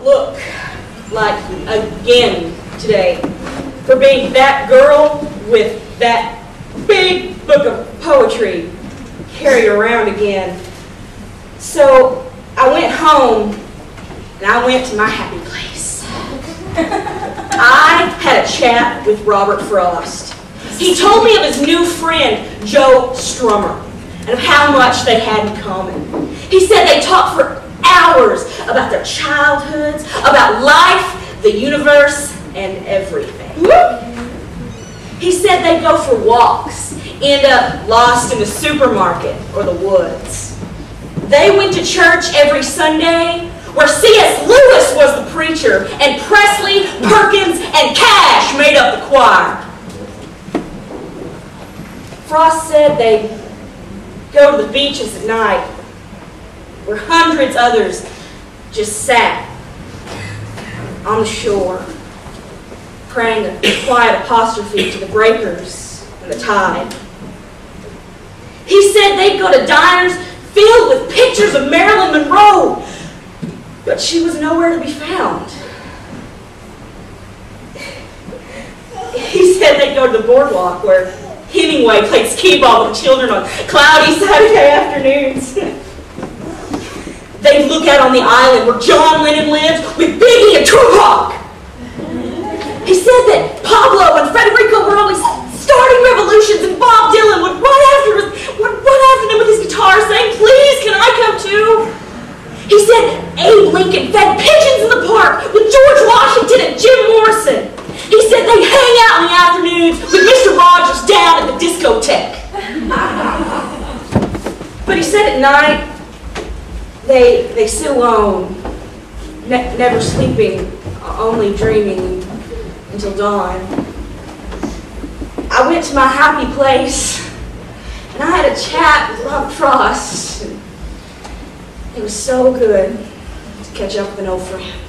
look like again today for being that girl with that big book of poetry carried around again. So I went home and I went to my happy place. I had a chat with Robert Frost. He told me of his new friend, Joe Strummer, and of how much they had in common. He said they talked for hours about their childhoods, about life, the universe, and everything. He said they'd go for walks, end up lost in the supermarket or the woods. They went to church every Sunday, where C.S. Lewis was the preacher, and Presley, Perkins, and Cash made up the choir. Frost said they'd go to the beaches at night, where hundreds others just sat on the shore, praying a quiet apostrophe to the breakers and the tide. He said they'd go to diners filled with pictures of Marilyn Monroe, but she was nowhere to be found. He said they'd go to the boardwalk where Hemingway played skee-ball with children on cloudy Saturday afternoons. They'd look out on the island where John Lennon lived with Biggie and Tupac. He said that Pablo and Federico were always starting revolutions, and Bob Dylan would run after them with his guitar saying, "Please, can I come too?" He said Abe Lincoln fed pigeons in the park with George Washington and Jim Morrison. He said they'd hang out in the afternoons with Mr. Rogers down at the discotheque. But he said at night, they sit alone, never sleeping, only dreaming until dawn. I went to my happy place, and I had a chat with Robert Frost. It was so good to catch up with an old friend.